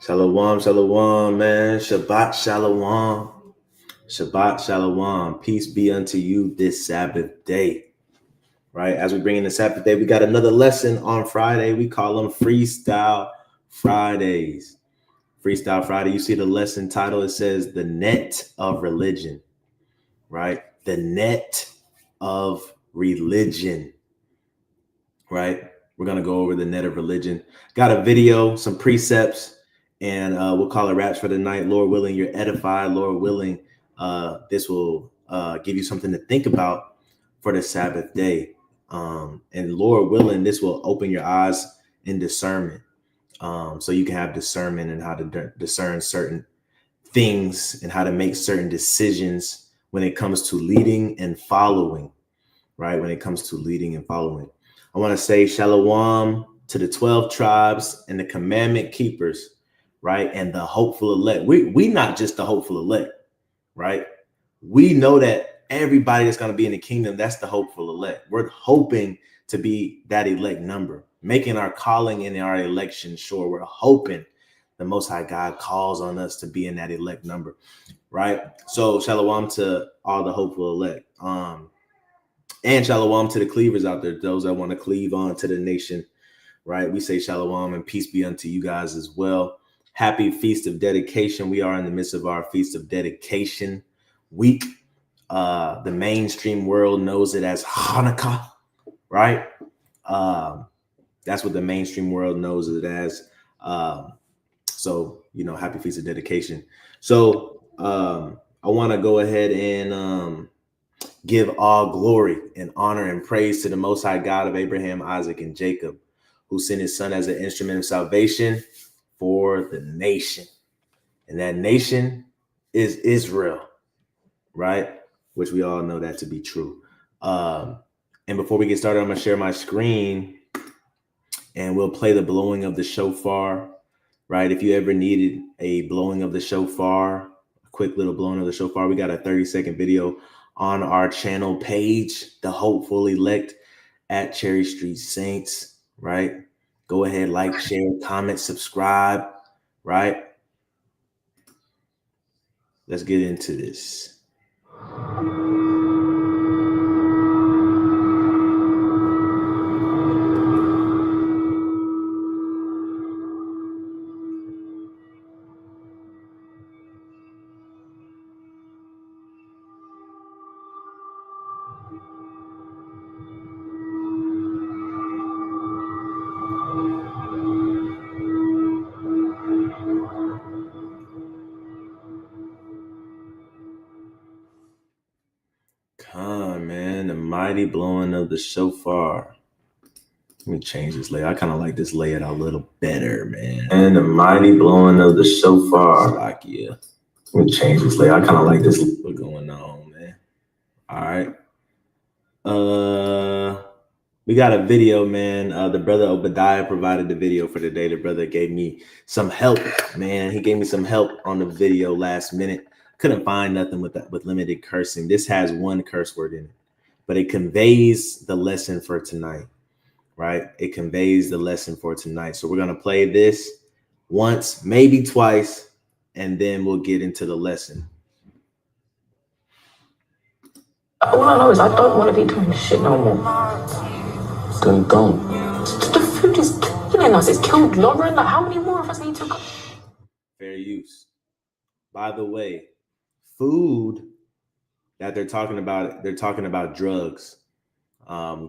Shalom, shalom, man. Shabbat shalom. Shabbat shalom. Peace be unto you this Sabbath day. Right? As we bring in the Sabbath day, we got another lesson on Friday. We call them Freestyle Fridays. Freestyle Friday. You see the lesson title, it says the net of religion. Right? The net of religion. Right? We're going to go over the net of religion. Got a video, some precepts, and we'll call it wraps for the night. Lord willing, you're edified. Lord willing, this will give you something to think about for the Sabbath day. And Lord willing, this will open your eyes in discernment, so you can have discernment and how to discern certain things and how to make certain decisions when it comes to leading and following, right? When it comes to leading and following. I want to say shalom to the 12 tribes and the commandment keepers, right? And the hopeful elect. We not just the hopeful elect, right? We know that everybody that's going to be in the kingdom, that's the hopeful elect. We're hoping to be that elect number, making our calling and our election sure. We're hoping the Most High God calls on us to be in that elect number, right? So shalom to all the hopeful elect. And shalom to the cleavers out there, those that want to cleave on to the nation, right? We say shalom and peace be unto you guys as well. Happy Feast of Dedication. We are in the midst of our Feast of Dedication week. The mainstream world knows it as Hanukkah, right? That's what the mainstream world knows it as. So, happy Feast of Dedication. So I want to go ahead and give all glory and honor and praise to the Most High God of Abraham, Isaac, and Jacob, who sent his son as an instrument of salvation for the nation. And that nation is Israel, right? Which we all know that to be true. And before we get started, I'm going to share my screen and we'll play the blowing of the shofar, right? If you ever needed a blowing of the shofar, a quick little blowing of the shofar, we got a 30-second video on our channel page, the hopeful elect at Cherry Street Saints, right? Go ahead, like, share, comment, subscribe, right? Let's get into this. Come, man, the mighty blowing of the shofar. Let me change this layout. I kind of like this layout a little better, man. And the mighty blowing of the shofar. Like, yeah. Let me change this layout. I kind of like this. What's going on, man? All right. We got a video, man. The brother Obadiah provided the video for today. The brother gave me some help, man. He gave me some help on the video last minute. Couldn't find nothing with limited cursing. This has one curse word in it, but it conveys the lesson for tonight, right? It conveys the lesson for tonight. So we're going to play this once, maybe twice, and then we'll get into the lesson. All I know is I don't want to be doing this shit no more. Then don't. The food is killing us. It's killed Lauren. Like, how many more of us need to go? Fair use. By the way, food that they're talking about drugs.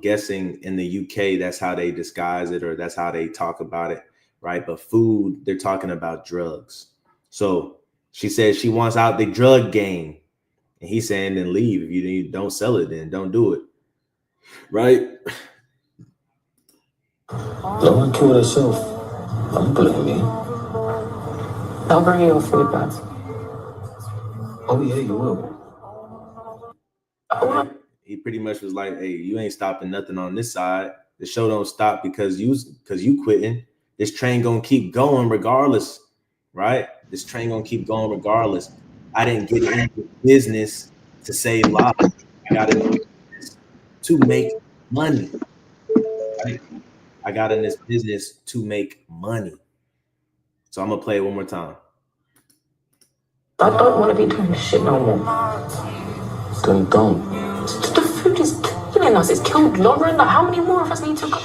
Guessing in the UK, that's how they disguise it, or that's how they talk about it, right? But food, they're talking about drugs. So she says she wants out the drug game. And he's saying, then leave. If you don't sell it, then don't do it. Right? Lauren killed herself. Don't blame me. I'll bring you your food back. Oh, yeah, you will. He pretty much was like, hey, you ain't stopping nothing on this side. The show don't stop because you quitting. This train gonna keep going regardless, right? This train gonna keep going regardless. I didn't get into business to save lives. I got into business to make money. Right? I got in this business to make money. So I'm gonna play it one more time. I don't want to be doing this shit no more. Then don't. The food is killing us. It's killed Lauren. Like, how many more of us need to go?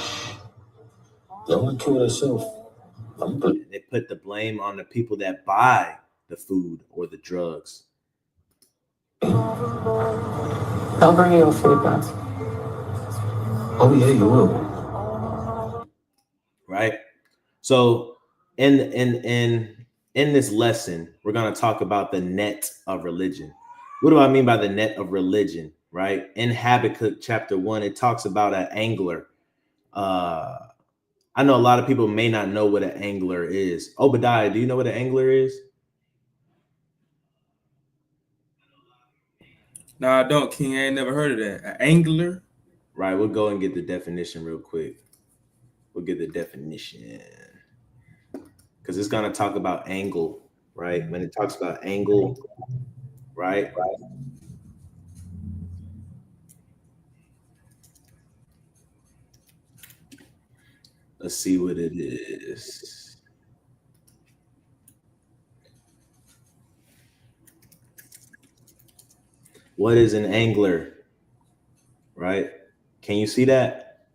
Lauren killed herself. They put the blame on the people that buy the food or the drugs. I'll bring you your food back. Oh yeah, you will. Right? So in this lesson, we're going to talk about the net of religion. What do I mean by the net of religion? Right? In Habakkuk chapter 1, it talks about an angler. I know a lot of people may not know what an angler is. Obadiah, do you know what an angler is? No, I don't, King. I ain't never heard of that. An angler? Right, we'll go and get the definition real quick. We'll get the definition. Because it's going to talk about angle, right? When it talks about angle, right? Let's see what it is. What is an angler? Right? Can you see that?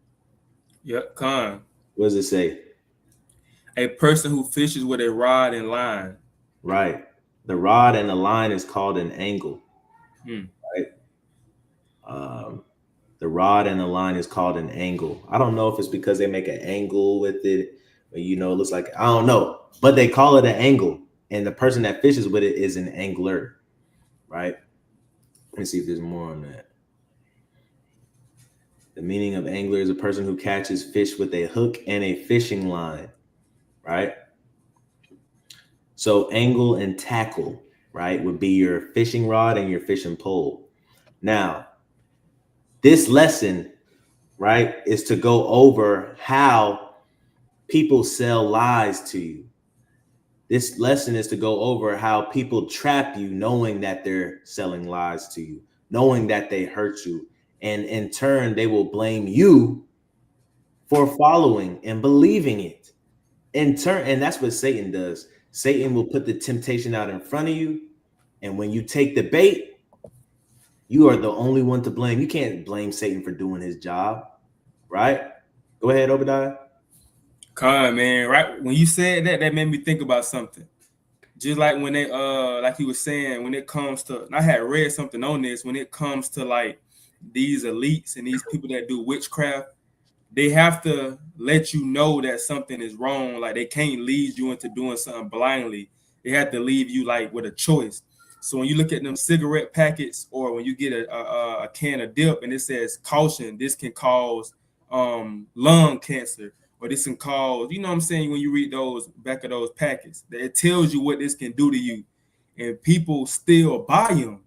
Yep, con. What does it say? A person who fishes with a rod and line. Right. The rod and the line is called an angle. Right? The rod and the line is called an angle. I don't know if it's because they make an angle with it, but it looks like, I don't know, but they call it an angle. And the person that fishes with it is an angler. Right? Let me see if there's more on that. The meaning of angler is a person who catches fish with a hook and a fishing line, right? So angle and tackle, right, would be your fishing rod and your fishing pole. Now, this lesson, right, is to go over how people sell lies to you. This lesson is to go over how people trap you knowing that they're selling lies to you, knowing that they hurt you. And in turn, they will blame you for following and believing it. In turn, and that's what Satan does. Satan will put the temptation out in front of you. And when you take the bait, you are the only one to blame. You can't blame Satan for doing his job, right? Go ahead, Obadiah. Con, man, right? When you said that, that made me think about something. Just like when they like you were saying, when it comes to, and I had read something on this, when it comes to like these elites and these people that do witchcraft, they have to let you know that something is wrong. Like they can't lead you into doing something blindly. They have to leave you like with a choice. So when you look at them cigarette packets, or when you get a can of dip and it says caution, this can cause lung cancer, or this can cause, you know what I'm saying, when you read those back of those packets, that it tells you what this can do to you, and people still buy them.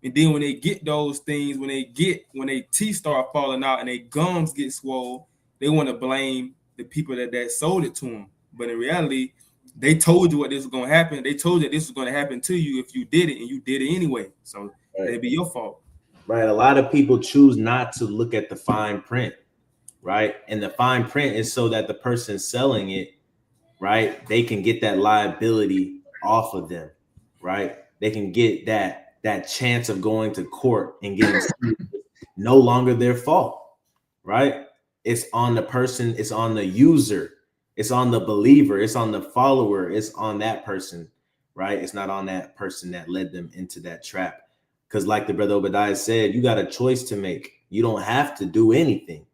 And then when they get those things, when they teeth start falling out and their gums get swole, they want to blame the people that sold it to them. But in reality, they told you what this was going to happen. They told you that this was going to happen to you if you did it, and you did it anyway. So it'd be your fault. Right. A lot of people choose not to look at the fine print, right? And the fine print is so that the person selling it, right, they can get that liability off of them, right? They can get that chance of going to court and getting sued. No longer their fault, right? It's on the person, it's on the user, it's on the believer, it's on the follower, it's on that person, right? It's not on that person that led them into that trap. Because like the brother Obadiah said, you got a choice to make. You don't have to do anything,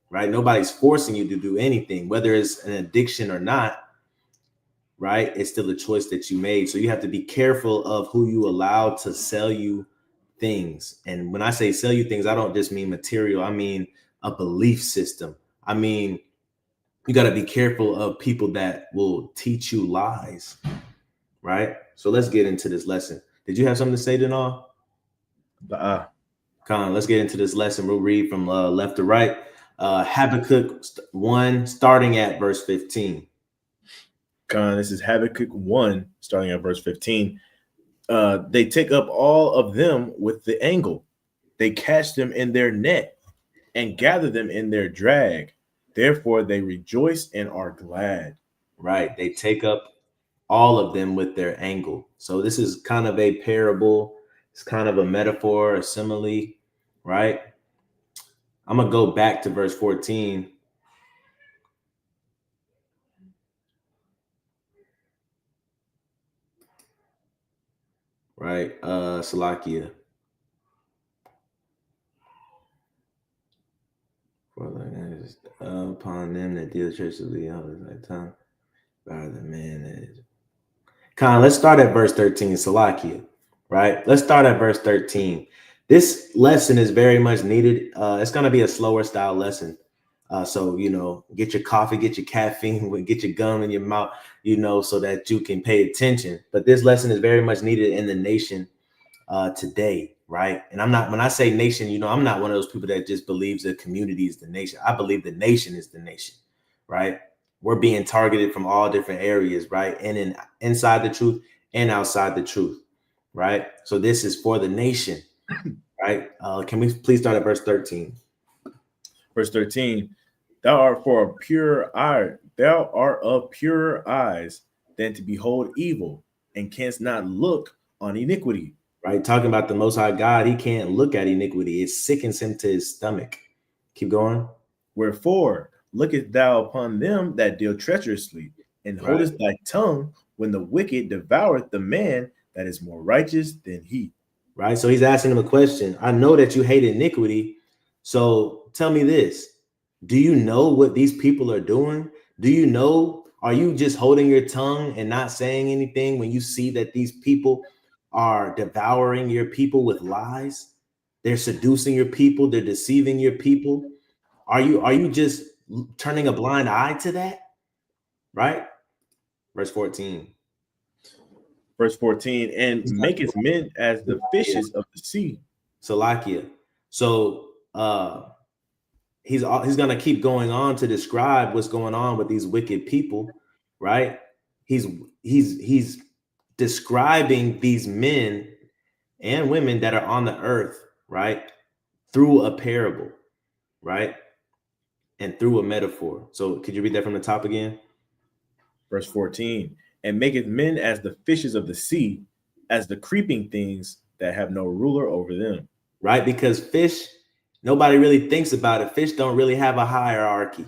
right? Nobody's forcing you to do anything, whether it's an addiction or not, right? It's still a choice that you made. So you have to be careful of who you allow to sell you things. And when I say sell you things, I don't just mean material. I mean a belief system. I mean, you got to be careful of people that will teach you lies, right? So let's get into this lesson. Did you have something to say, Denal? Con, let's get into this lesson. We'll read from left to right. Habakkuk 1, starting at verse 15. Con, this is Habakkuk 1, starting at verse 15. They take up all of them with the angle. They catch them in their net and gather them in their drag. Therefore, they rejoice and are glad. Right. They take up all of them with their angle. So this is kind of a parable. It's kind of a metaphor, a simile, right? I'm going to go back to verse 14. Right? Salakia. Upon them that deal treacherously all the time, by the man that is. Let's start at verse 13, Salakia. Right? Let's start at verse 13. This lesson is very much needed. It's going to be a slower style lesson. So, get your coffee, get your caffeine, get your gum in your mouth, so that you can pay attention. But this lesson is very much needed in the nation today, right? And when I say nation, I'm not one of those people that just believes the community is the nation. I believe the nation is the nation, right? We're being targeted from all different areas, right? And inside the truth and outside the truth, right? So this is for the nation, right? Can we please start at verse 13? Verse 13, thou art of purer eyes than to behold evil, and canst not look on iniquity. Right, talking about the Most High God, he can't look at iniquity. It sickens him to his stomach. Keep going. Wherefore, lookest thou upon them that deal treacherously, and holdest thy tongue when the wicked devoureth the man that is more righteous than he. Right, so he's asking him a question. I know that you hate iniquity, so tell me this. Do you know what these people are doing? Are you just holding your tongue and not saying anything when you see that these people are devouring your people with lies? They're seducing your people, they're deceiving your people. Are you just turning a blind eye to that? Right? Verse 14. Verse 14, and maketh men as the fishes of the sea. Salakia. So he's gonna keep going on to describe what's going on with these wicked people, right? He's describing these men and women that are on the earth, right, through a parable, right, and through a metaphor. So could you read that from the top again? Verse 14, and maketh men as the fishes of the sea, as the creeping things that have no ruler over them. Right, because fish, nobody really thinks about it. Fish don't really have a hierarchy,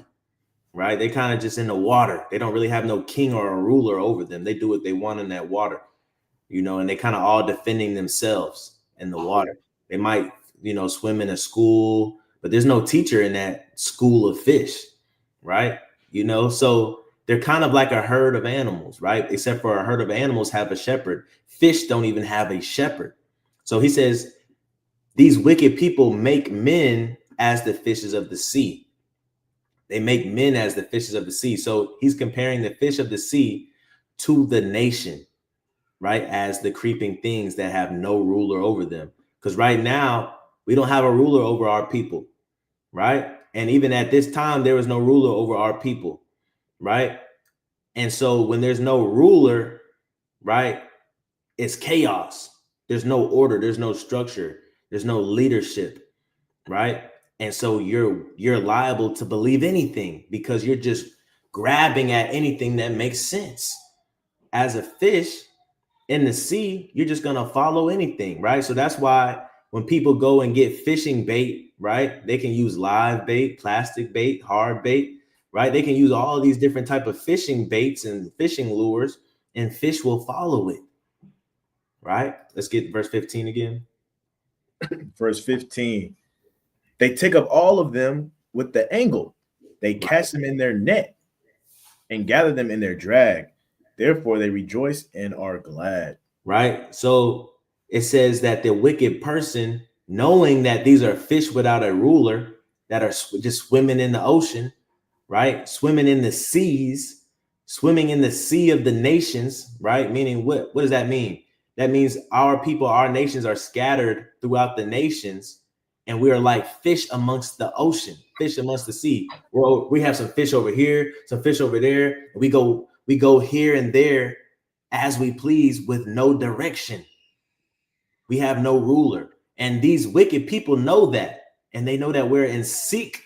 right? They kind of just in the water. They don't really have no king or a ruler over them. They do what they want in that water, and they kind of all defending themselves in the water. They might, swim in a school, but there's no teacher in that school of fish, right? So they're kind of like a herd of animals, right? Except for a herd of animals have a shepherd. Fish don't even have a shepherd. So he says, these wicked people make men as the fishes of the sea. They make men as the fishes of the sea. So he's comparing the fish of the sea to the nation, right? As the creeping things that have no ruler over them. Because right now, we don't have a ruler over our people, right? And even at this time, there was no ruler over our people, right? And so when there's no ruler, right, it's chaos. There's no order. There's no structure. There's no leadership, right? And so you're liable to believe anything because you're just grabbing at anything that makes sense. As a fish in the sea, you're just going to follow anything, right? So that's why when people go and get fishing bait, right, they can use live bait, plastic bait, hard bait, right? They can use all of these different type of fishing baits and fishing lures, and fish will follow it, right? Let's get verse 15 again. Verse 15, they take up all of them with the angle. They cast them in their net and gather them in their drag. Therefore, they rejoice and are glad. Right. So it says that the wicked person, knowing that these are fish without a ruler that are just swimming in the ocean, right? Swimming in the seas, swimming in the sea of the nations, right? Meaning what does that mean? That means our people, our nations are scattered throughout the nations, and we are like fish amongst the ocean, fish amongst the sea. Well, we have some fish over here, some fish over there. We go here and there as we please with no direction. We have no ruler. And these wicked people know that. And they know that we're in seek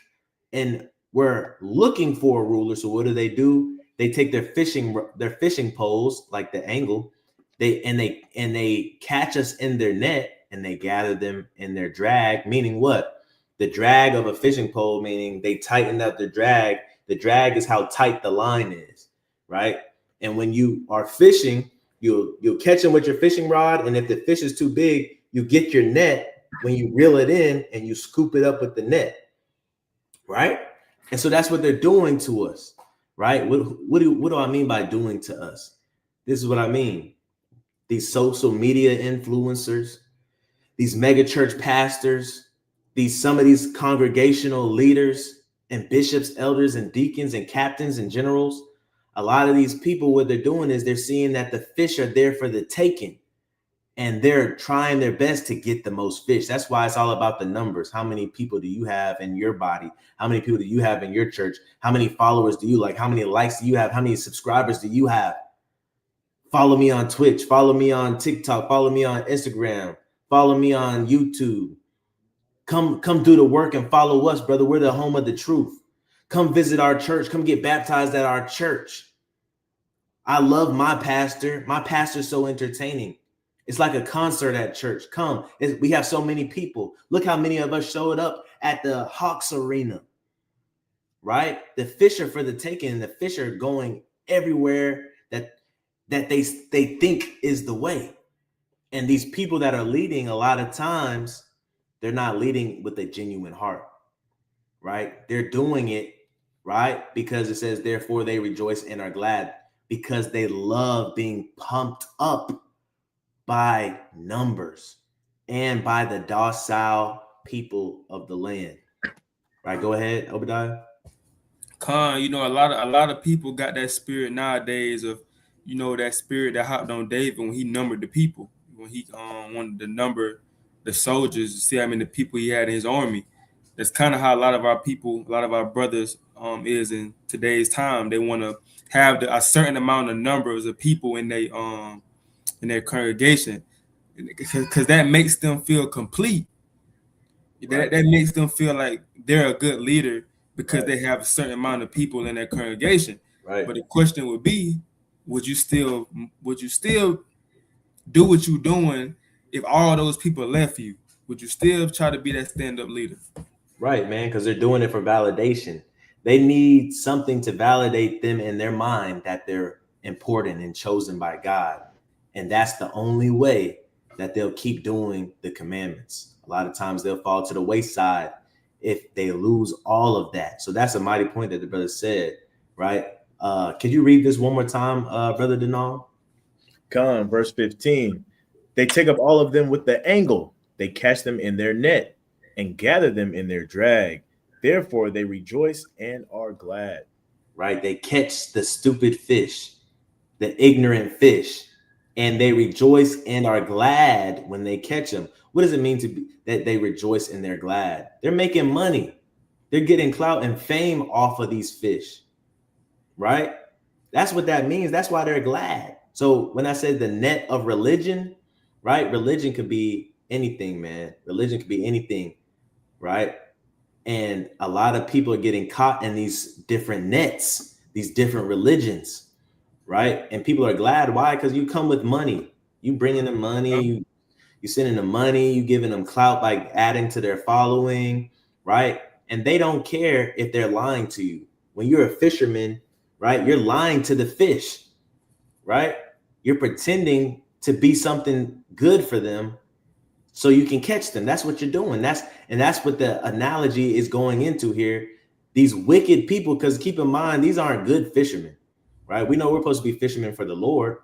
and we're looking for a ruler. So what do? they take their fishing poles, like the angle, they catch us in their net, and they gather them in their drag, meaning what? The drag of a fishing pole, meaning they tighten up the drag. The drag is how tight the line is, right? And when you are fishing, you'll catch them with your fishing rod, and if the fish is too big, you get your net when you reel it in and you scoop it up with the net, right? And so that's what they're doing to us, right? What do I mean by doing to us? This is what I mean. These social media influencers, these mega church pastors, some of these congregational leaders and bishops, elders, and deacons, and captains and generals. A lot of these people, what they're doing is they're seeing that the fish are there for the taking, and they're trying their best to get the most fish. That's why it's all about the numbers. How many people do you have in your body? How many people do you have in your church? How many followers do you like? How many likes do you have? How many subscribers do you have? Follow me on Twitch. Follow me on TikTok. Follow me on Instagram. Follow me on YouTube. Come do the work and follow us, brother. We're the home of the truth. Come visit our church. Come get baptized at our church. I love my pastor. My pastor's so entertaining. It's like a concert at church. Come. We have so many people. Look how many of us showed up at the Hawks Arena, right? The fish are for the taking. The fish are going everywhere that they think is the way. And these people that are leading, a lot of times, they're not leading with a genuine heart, right? They're doing it, right? Because it says, therefore they rejoice and are glad, because they love being pumped up by numbers and by the docile people of the land. Right, go ahead, Obadiah. Con, a lot of people got that spirit nowadays of, that spirit that hopped on David when he numbered the people, when he wanted to number the soldiers to see how many people he had in his army. That's kind of how a lot of our people, a lot of our brothers is in today's time. They want to have a certain amount of numbers of people in their congregation, because that makes them feel complete. That makes them feel like they're a good leader because they have a certain amount of people in their congregation. Right. But the question would be, would you still do what you're doing if all those people left you? Would you still try to be that stand-up leader? Right, man, because they're doing it for validation. They need something to validate them in their mind that they're important and chosen by God. And that's the only way that they'll keep doing the commandments. A lot of times they'll fall to the wayside if they lose all of that. So that's a mighty point that the brother said, right? Could you read this one more time, Brother Denal? Con, verse 15. They take up all of them with the angle. They catch them in their net and gather them in their drag. Therefore they rejoice and are glad. Right? They catch the stupid fish, the ignorant fish, and they rejoice and are glad when they catch them. What does it mean to be that they rejoice and they're glad? They're making money. They're getting clout and fame off of these fish, right? That's what that means. That's why they're glad. So when I said the net of religion, right? Religion could be anything, man. Religion could be anything, right? And a lot of people are getting caught in these different nets, these different religions, right? And people are glad. Why? Because you come with money. You bring in the money, you sending them money, you giving them clout by adding to their following, right? And they don't care if they're lying to you. When you're a fisherman, right, you're lying to the fish, right? You're pretending to be something good for them so you can catch them. That's what you're doing. That's what the analogy is going into here. These wicked people, because keep in mind, these aren't good fishermen, right? We know we're supposed to be fishermen for the Lord,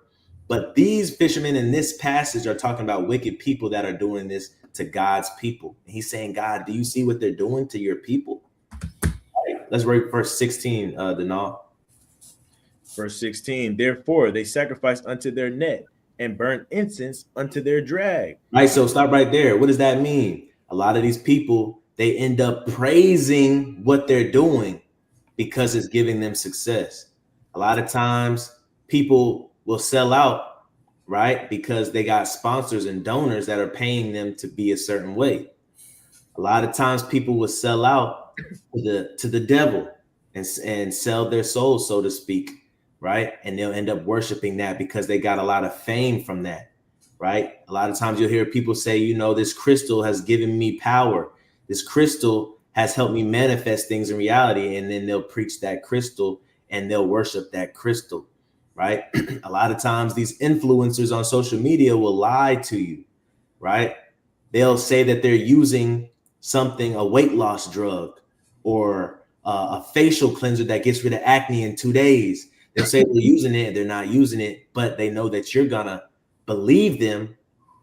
but these fishermen in this passage are talking about wicked people that are doing this to God's people. And he's saying, God, do you see what they're doing to your people? Right. Let's read verse 16, Denal. Verse 16, therefore they sacrifice unto their net and burn incense unto their drag. Right, so stop right there. What does that mean? A lot of these people, they end up praising what they're doing because it's giving them success. A lot of times people will sell out, right? Because they got sponsors and donors that are paying them to be a certain way. A lot of times people will sell out to the devil and sell their souls, so to speak, right? And they'll end up worshiping that because they got a lot of fame from that, right? A lot of times you'll hear people say, you know, this crystal has given me power. This crystal has helped me manifest things in reality. And then they'll preach that crystal and they'll worship that crystal, right? A lot of times these influencers on social media will lie to you, right? They'll say that they're using something, a weight loss drug or a facial cleanser that gets rid of acne in 2 days. They'll say they're using it, they're not using it, but they know that you're gonna believe them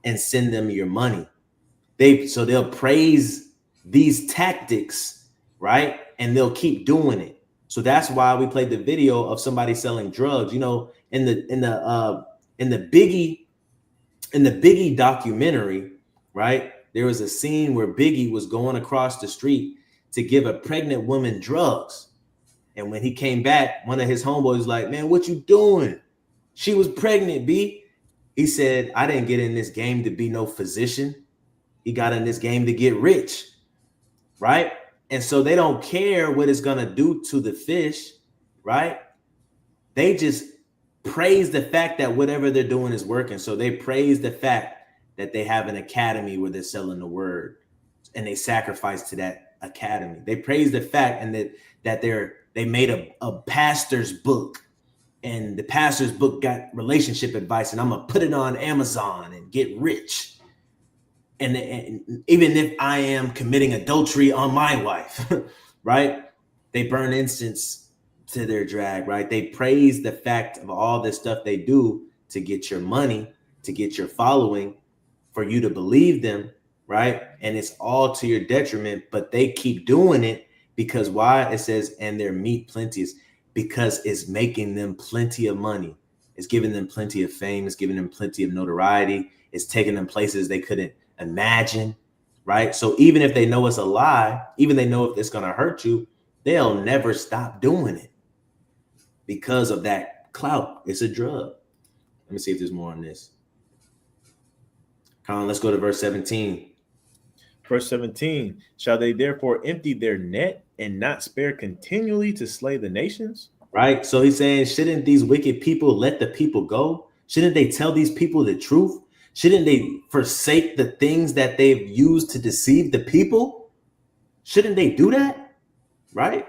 and send them your money. So they'll praise these tactics, right? And they'll keep doing it. So that's why we played the video of somebody selling drugs. You know, in the Biggie documentary, right? There was a scene where Biggie was going across the street to give a pregnant woman drugs. And when he came back, one of his homeboys was like, man, what you doing? She was pregnant, B. He said, I didn't get in this game to be no physician. He got in this game to get rich, right? And so they don't care what it's going to do to the fish, right? They just praise the fact that whatever they're doing is working. So they praise the fact that they have an academy where they're selling the word and they sacrifice to that academy. They praise the fact and that they made a pastor's book, and the pastor's book got relationship advice, and I'm gonna put it on Amazon and get rich. And even if I am committing adultery on my wife, right? They burn incense to their drag, right? They praise the fact of all this stuff they do to get your money, to get your following, for you to believe them, right? And it's all to your detriment, but they keep doing it because why? It says, and their meat plenteous, because it's making them plenty of money. It's giving them plenty of fame. It's giving them plenty of notoriety. It's taking them places they couldn't imagine, right? So even if they know it's a lie, even they know if it's going to hurt you, they'll never stop doing it because of that clout. It's a drug. Let me see if there's more on this. Colin, let's go to verse 17. Verse 17, shall they therefore empty their net and not spare continually to slay the nations? Right. So he's saying, shouldn't these wicked people let the people go? Shouldn't they tell these people the truth? Shouldn't they forsake the things that they've used to deceive the people? Shouldn't they do that? Right.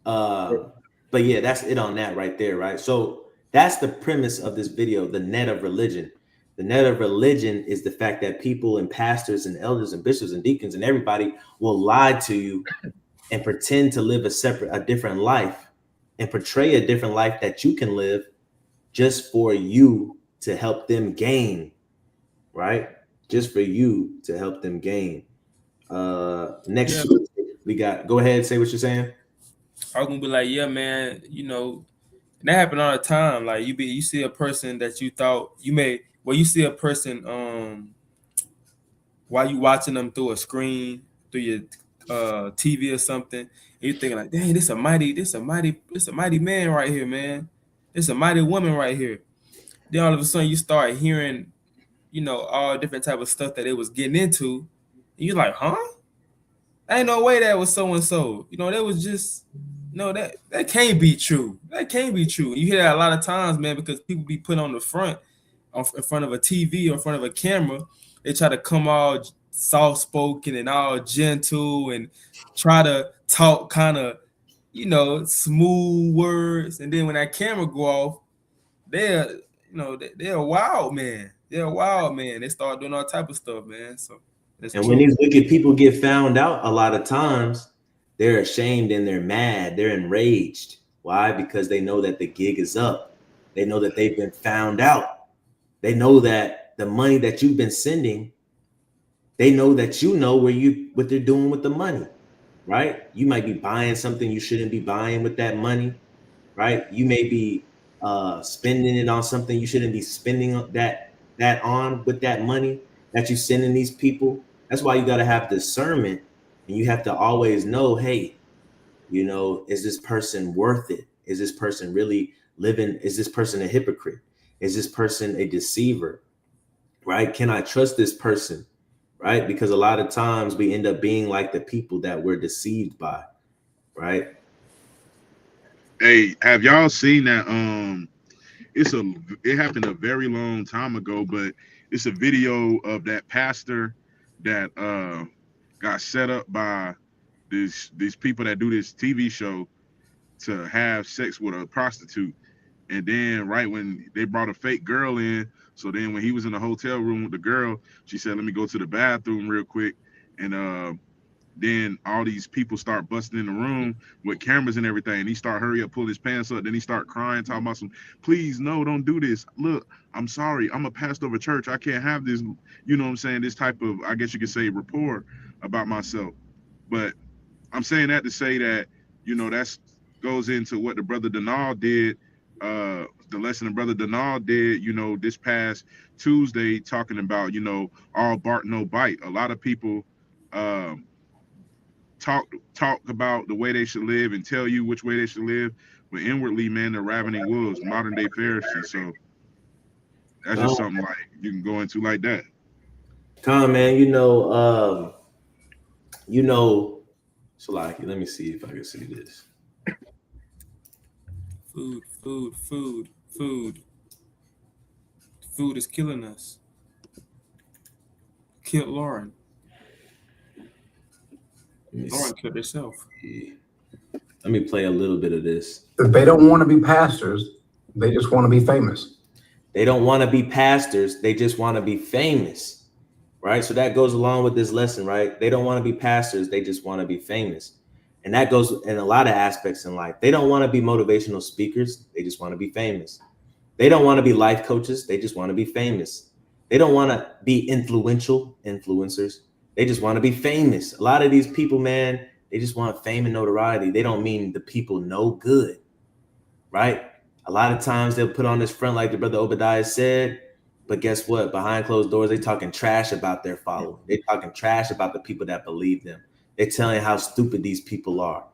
But yeah, that's it on that right there. Right. So that's the premise of this video, the net of religion. The net of religion is the fact that people and pastors and elders and bishops and deacons and everybody will lie to you and pretend to live a different life and portray a different life that you can live just for you to help them gain, right? Just for you to help them gain. Next, we got, go ahead, say what you're saying. I was gonna be like, yeah, man, you know, that happen all the time. Like you see a person that you thought you see a person while you watching them through a screen, through your TV or something, and you're thinking like, dang, this a mighty man right here, man. This a mighty woman right here. Then all of a sudden you start hearing, you know, all different type of stuff that they was getting into, and you're like, huh? Ain't no way that was so and so. You know, that was just that can't be true. That can't be true. You hear that a lot of times, man, because people be put on the front, in front of a TV or in front of a camera. They try to come all soft spoken and all gentle and try to talk kind of, you know, smooth words. And then when that camera go off, they're wild, man. They're a wild man. They start doing all type of stuff, man. So. And when these wicked people get found out, a lot of times they're ashamed and they're mad. They're enraged. Why? Because they know that the gig is up. They know that they've been found out. They know that the money that you've been sending, they know that you know what they're doing with the money, right? You might be buying something you shouldn't be buying with that money, right? You may be spending it on something you shouldn't be spending that on with that money that you're sending these people. That's why you got to have discernment, and you have to always know, hey, you know, is this person worth it? Is this person really living? Is this person a hypocrite? Is this person a deceiver? Right? Can I trust this person? Right? Because a lot of times we end up being like the people that we're deceived by. Right? Hey, have y'all seen that? It happened a very long time ago, but it's a video of that pastor that got set up by these people that do this TV show to have sex with a prostitute. And then right when they brought a fake girl in, so then when he was in the hotel room with the girl, she said, "Let me go to the bathroom real quick." And then all these people start busting in the room with cameras and everything. And he start hurry up, pull his pants up. Then he start crying, talking about some, please, no, don't do this. Look, I'm sorry. I'm a pastor of a church. I can't have this, you know what I'm saying? This type of, I guess you could say, rapport about myself. But I'm saying that to say that, that's goes into what the brother Denal did, the lesson the brother Denal did, this past Tuesday, talking about, all bark, no bite. A lot of people, um, talk about the way they should live and tell you which way they should live, but inwardly, man, they're ravening wolves, modern day Pharisees. So that's just Con, something like you can go into like that. man, so like, let me see if I can see this. Food. Food is killing us. Killed Lauren. Lauren killed herself. Let me play a little bit of this. They don't want to be pastors. They just want to be famous. They don't want to be pastors. They just want to be famous, right? So that goes along with this lesson, right? They don't want to be pastors. They just want to be famous. And that goes in a lot of aspects in life. They don't want to be motivational speakers. They just want to be famous. They don't want to be life coaches. They just want to be famous. They don't want to be influencers. They just want to be famous. A lot of these people, man, they just want fame and notoriety. They don't mean the people no good, right? A lot of times they'll put on this front like the brother Obadiah said, but guess what? Behind closed doors, they talking trash about their following. They talking trash about the people that believe them. They're telling how stupid these people are,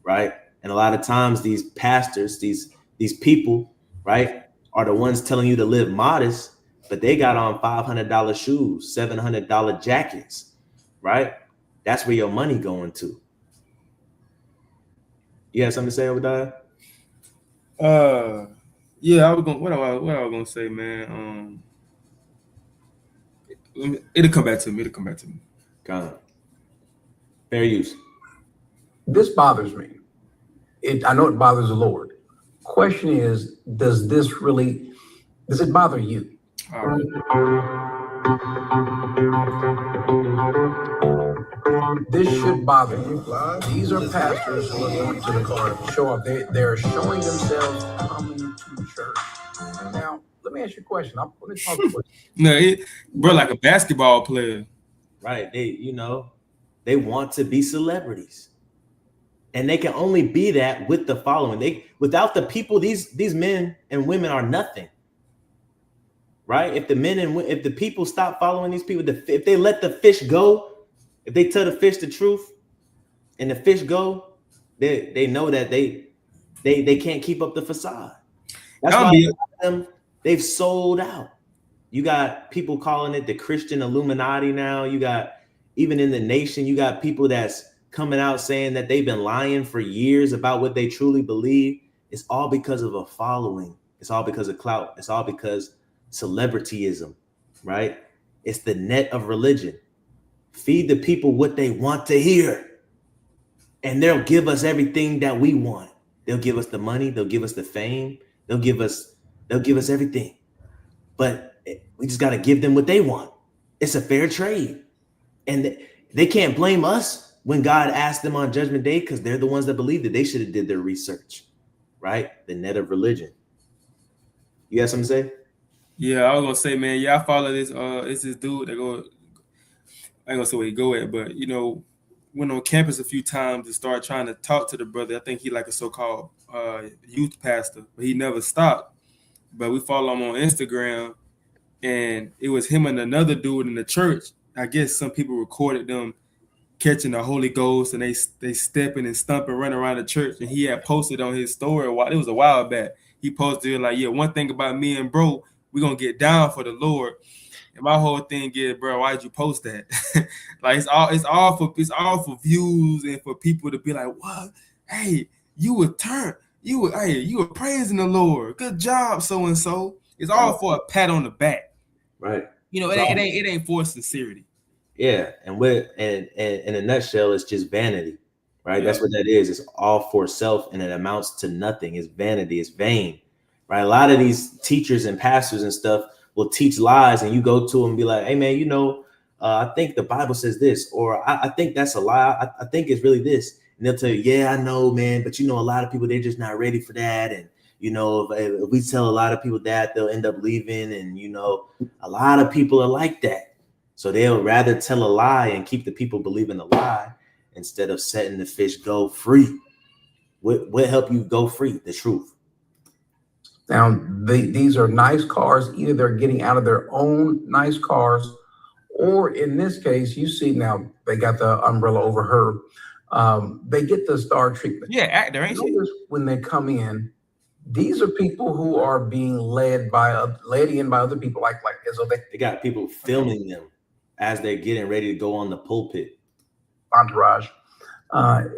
right? And a lot of times these pastors, these people, right, are the ones telling you to live modest, but they got on $500 shoes, $700 jackets, right? That's where your money going to. You have something to say, Obadiah? Yeah, I was going. What I was gonna say, man. It'll come back to me. God. Fair use. This bothers me. I know it bothers the Lord. Question is, does it bother you? This should bother you. These are pastors who are going to the show up. They're showing themselves coming to church. Now, let me ask you a question. I'm going to talk to you. No, bro, like a basketball player. Right. They want to be celebrities. And they can only be that with the following. Without the people, these men and women are nothing. Right? If the people stop following these people, if they let the fish go, if they tell the fish the truth and the fish go, they know that they can't keep up the facade. That's why they've sold out. You got people calling it the Christian Illuminati now. You got, even in the nation, you got people that's coming out saying that they've been lying for years about what they truly believe. It's all because of a following. It's all because of clout. It's all because celebrityism, right? It's the net of religion. Feed the people what they want to hear, and they'll give us everything that we want. They'll give us the money. They'll give us the fame. They'll give us everything. But we just got to give them what they want. It's a fair trade. And they can't blame us when God asked them on Judgment Day, because they're the ones that believed it. They should have did their research, right? The net of religion. You got something to say? Yeah, I was gonna say, man. Yeah, I follow this. It's this dude that go. I ain't gonna say where he go at, but went on campus a few times and started trying to talk to the brother. I think he like a so-called youth pastor, but he never stopped. But we follow him on Instagram, and it was him and another dude in the church. I guess some people recorded them catching the Holy Ghost, and they stepping and stumping, running around the church. And he had posted on his story it was a while back. He posted like, yeah, one thing about me and bro, we're gonna get down for the Lord. And my whole thing is, bro, why'd you post that? Like it's all for views and for people to be like, what? Hey, you would turn. you were praising the Lord. Good job, so and so. It's all for a pat on the back. Right. You know, it ain't for sincerity. Yeah, and in a nutshell, it's just vanity, right? Yeah. That's what that is. It's all for self, and it amounts to nothing. It's vanity. It's vain, right? A lot of these teachers and pastors and stuff will teach lies, and you go to them and be like, "Hey, man, I think the Bible says this, or I think that's a lie. I think it's really this." And they'll tell you, "Yeah, I know, man, but a lot of people they're just not ready for that." And if we tell a lot of people that, they'll end up leaving, and a lot of people are like that. So they'll rather tell a lie and keep the people believing the lie instead of setting the fish go free. What help you go free? The truth. Now, these are nice cars. Either they're getting out of their own nice cars, or in this case, you see now they got the umbrella over her. They get the star treatment. Yeah, actor, ain't she? Notice when they come in, these are people who are being led in by other people, like as though they got people filming them as they're getting ready to go on the pulpit. Entourage.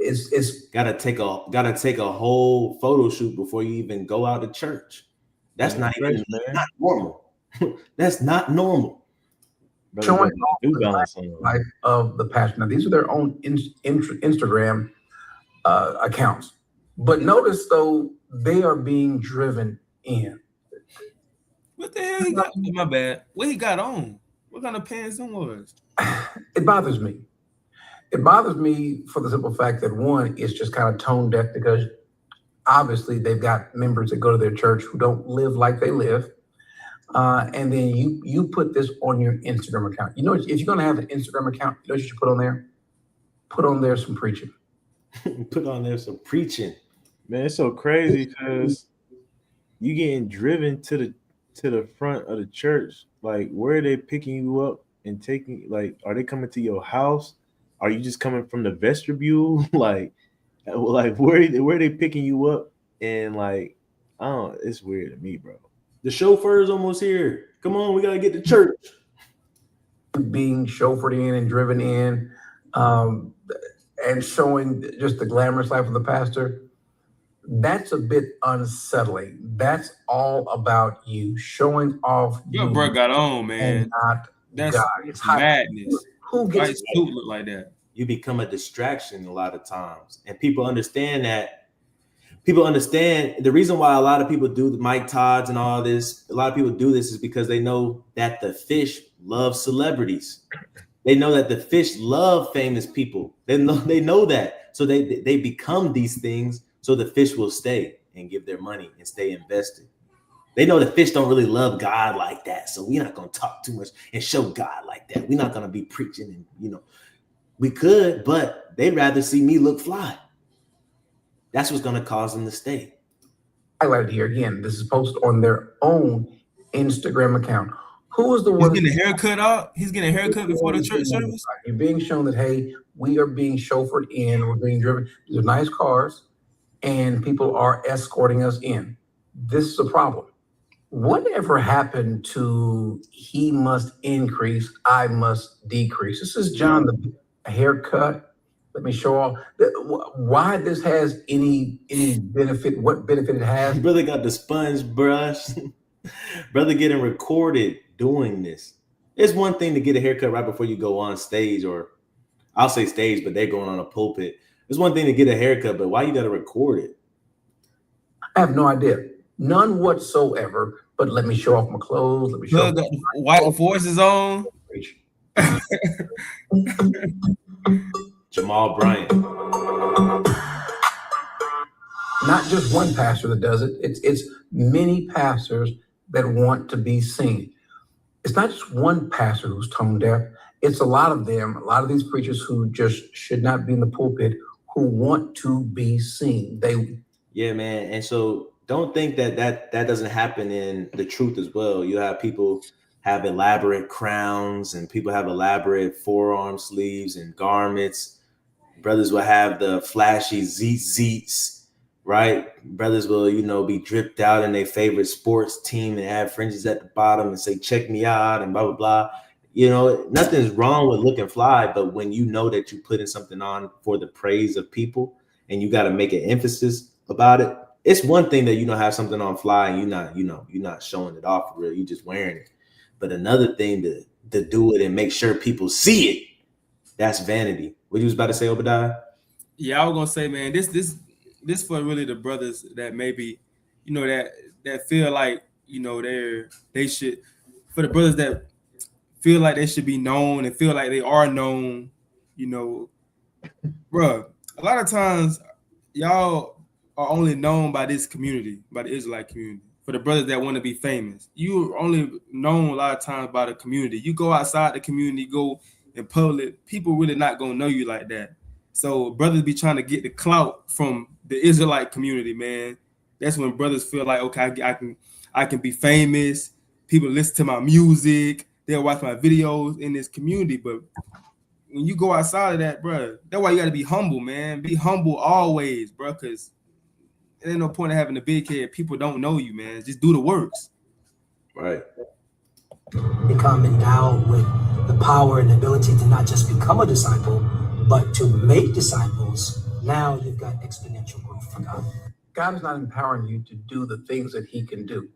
It's gotta take a whole photo shoot before you even go out to church. That's not normal. That's not normal. Showing off the life of the pastor. Now, these are their own Instagram accounts. But notice, though, they are being driven in. What the hell he got? My bad. What he got on? What kind of pants them was? It bothers me. It bothers me for the simple fact that, one, it's just kind of tone deaf because obviously they've got members that go to their church who don't live like they live. And then you put this on your Instagram account. If you're going to have an Instagram account, what you should put on there? Put on there some preaching. Put on there some preaching. Man, it's so crazy because you getting driven to the front of the church. Like, where are they picking you up and taking? Like, are they coming to your house? Are you just coming from the vestibule? like where are they picking you up? And like, I don't. It's weird to me, bro. The chauffeur's almost here. Come on, we gotta get to church. Being chauffeured in and driven in, and showing just the glamorous life of the pastor. That's a bit unsettling. That's all about you showing off. Your bro got on, man. That's God. It's madness. Who gets suit look like that? You become a distraction a lot of times, and people understand that. People understand the reason why a lot of people do the Mike Todds and all this. A lot of people do this is because they know that the fish love celebrities. They know that the fish love famous people. They know that, so they become these things so the fish will stay and give their money and stay invested. They know the fish don't really love God like that, so we're not gonna talk too much and show God like that. We're not gonna be preaching, and we could, but they'd rather see me look fly. That's what's gonna cause them to stay. Highlighted here again. This is posted on their own Instagram account. Who is the one? He's getting a haircut out. He's getting a haircut before the church service. You're being shown that, hey, we are being chauffeured in. We're being driven. These are nice cars, and people are escorting us in. This is a problem. Whatever happened to he must increase, I must decrease? This is John, the haircut. Let me show off why this has any benefit, what benefit it has. Brother got the sponge brush. Brother getting recorded doing this. It's one thing to get a haircut right before you go on stage, or I'll say stage, but they're going on a pulpit. It's one thing to get a haircut, but why you got to record it? I have no idea. None whatsoever. But let me show off my clothes. Let me show off the white forces on. Jamal Bryant. Not just one pastor that does it. It's many pastors that want to be seen. It's not just one pastor who's tone deaf. It's a lot of them, a lot of these preachers who just should not be in the pulpit, who want to be seen. Yeah, man. And so don't think that doesn't happen in the truth as well. You have people have elaborate crowns, and people have elaborate forearm sleeves and garments. Brothers will have the flashy zeets, right? Brothers will, be dripped out in their favorite sports team and add fringes at the bottom and say, check me out and blah, blah, blah. Nothing's wrong with looking fly, but when you know that you're putting something on for the praise of people and you got to make an emphasis about it, it's one thing that have something on fly and you're not showing it off for real. You just wearing it. But another thing to do it and make sure people see it, that's vanity. What you was about to say, Obadiah? Yeah, I was gonna say, man, this for really the brothers that maybe, that feel like, they should, for the brothers that feel like they should be known and feel like they are known, bruh. A lot of times, y'all are only known by this community, by the Israelite community. For the brothers that want to be famous, you are only known a lot of times by the community. You go outside the community, go in public, people really not gonna know you like that. So brothers be trying to get the clout from the Israelite community, man. That's when brothers feel like, okay, I can be famous. People listen to my music. They'll watch my videos in this community. But when you go outside of that, bro, that's why you got to be humble, man. Be humble always, bro, because there ain't no point in having a big head. People don't know you, man. Just do the works. Right. Become endowed with the power and ability to not just become a disciple, but to make disciples. Now you've got exponential growth for God. God is not empowering you to do the things that he can do.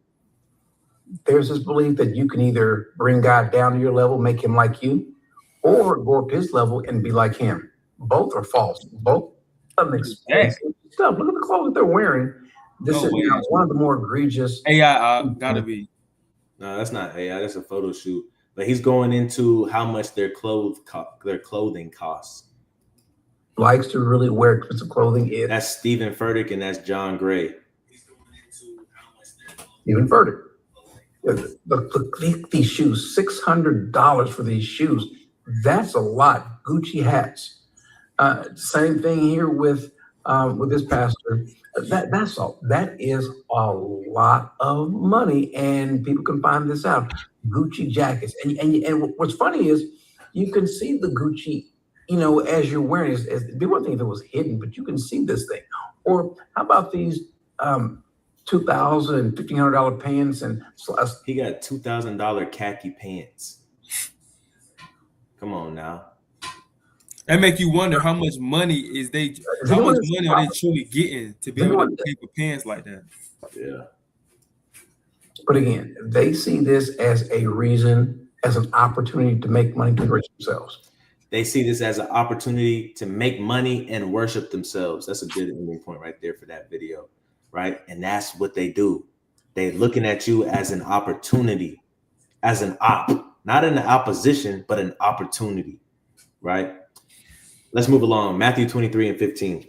There's this belief that you can either bring God down to your level, make him like you, or go up to his level and be like him. Both are false. Both unexpensive stuff. Look at the clothes that they're wearing. This is now one of the more egregious. AI gotta be. No, that's not AI. That's a photo shoot. But he's going into how much their clothing costs. Likes to really wear expensive clothing. That's Stephen Furtick and that's John Gray. Stephen Furtick. Look, these shoes, $600 for these shoes. That's a lot. Gucci hats. Same thing here with this pastor. That is a lot of money, and people can find this out. Gucci jackets, and what's funny is you can see the Gucci, as you're wearing it. It'd be one thing if it was hidden, but you can see this thing. Or how about these $2,000 and $1,500 pants? And he got $2,000 khaki pants. Come on now. That make you wonder how much money how much money are they truly getting to be able to pay for pants like that? Yeah. But again, they see this as a reason, as an opportunity to make money to enrich themselves. They see this as an opportunity to make money and worship themselves. That's a good ending point right there for that video, right? And that's what they do. They're looking at you as an opportunity, as an not an opposition, but an opportunity, right? Let's move along. Matthew 23 and 15.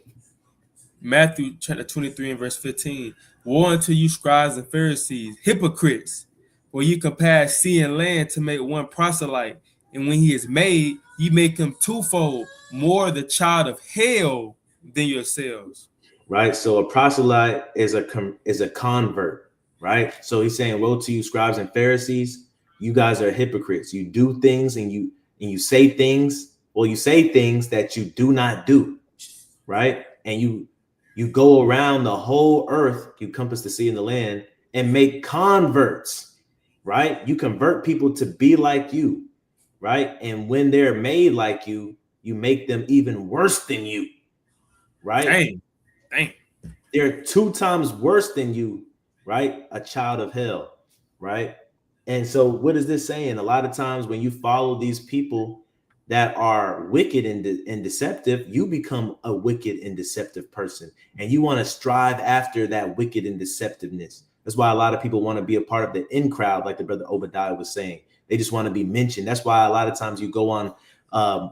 Matthew chapter 23 and verse 15. Woe unto you, scribes and Pharisees, hypocrites, for you compare sea and land to make one proselyte, and when he is made, you make him twofold more the child of hell than yourselves. Right. So a proselyte is a convert, right? So he's saying, woe to you, scribes and Pharisees. You guys are hypocrites. You do things and you say things. Well, you say things that you do not do, right? And you go around the whole earth, you compass the sea and the land, and make converts, right? You convert people to be like you, right? And when they're made like you, you make them even worse than you, right? Dang. They're 2 times worse than you, right? A child of hell, right? And so what is this saying? A lot of times when you follow these people that are wicked and deceptive, you become a wicked and deceptive person. And you want to strive after that wicked and deceptiveness. That's why a lot of people want to be a part of the in crowd, like the brother Obadiah was saying. They just want to be mentioned. That's why a lot of times you go on,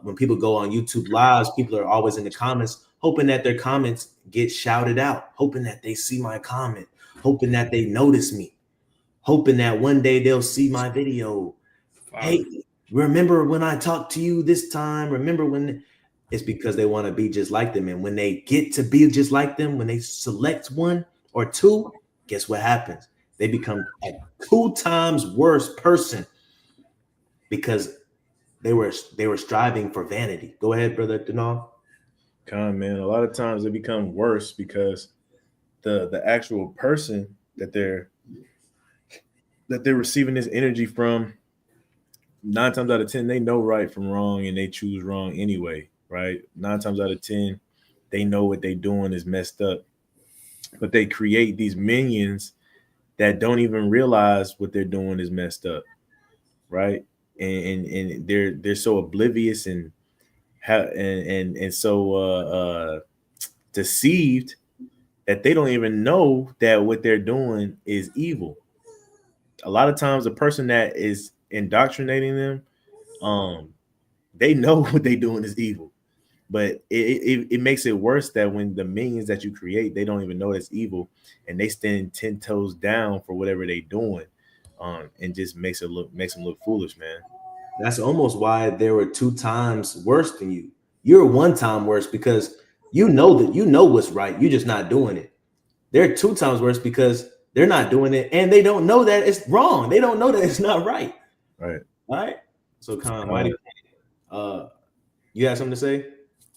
when people go on YouTube lives, people are always in the comments, hoping that their comments get shouted out, hoping that they see my comment, hoping that they notice me, hoping that one day they'll see my video. Wow. Hey, remember when I talked to you this time? Remember when? It's because they want to be just like them. And when they get to be just like them, when they select 1 or 2, guess what happens? They become a 2 times worse person because they were striving for vanity. Go ahead, brother Denal. Man, a lot of times they become worse because the actual person that they're receiving this energy from, 9 times out of 10, they know right from wrong and they choose wrong anyway, right? 9 times out of 10, they know what they're doing is messed up. but they create these minions that don't even realize what they're doing is messed up, right? And they're so oblivious and so deceived that they don't even know that what they're doing is evil. A lot of times, the person that is indoctrinating them, they know what they're doing is evil, but it makes it worse that when the minions that you create, they don't even know it's evil, and they stand 10 toes down for whatever they're doing, and just makes them look foolish, man. That's almost why they were 2 times worse than you. You're 1 time worse because you know that you know what's right. You're just not doing it. They're 2 times worse because they're not doing it and they don't know that it's wrong. They don't know that it's not right. Right. Right. So, Mighty, you have something to say?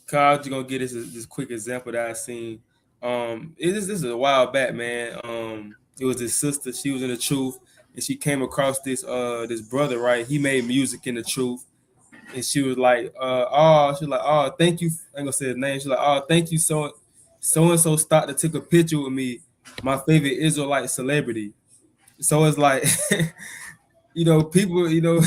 Kyle, you're gonna get this quick example that I seen. This is a while back, man. It was this sister. She was in the truth, and she came across this brother. Right, he made music in the truth, and she was like, oh, thank you. I ain't gonna say his name. She's like, oh, thank you, so and so stopped to take a picture with me, my favorite Israelite celebrity. So it's like, people,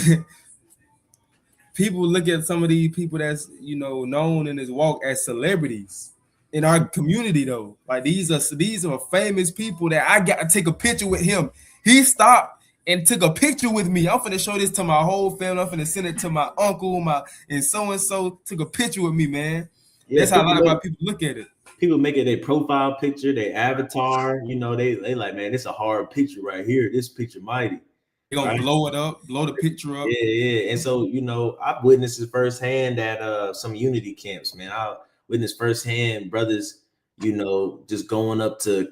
people look at some of these people that's known in this walk as celebrities in our community, though. Like these are famous people that I got to take a picture with him. He stopped and took a picture with me. I'm finna show this to my whole family. I'm finna send it to my uncle, and so took a picture with me, man. Yeah, that's how a lot of our people look at it. People make it their profile picture, their avatar. They like, man, it's a hard picture right here. This picture mighty. They're gonna blow it up, blow the picture up. Yeah. And so, I've witnessed it firsthand at some unity camps, man. I witnessed firsthand brothers, just going up to,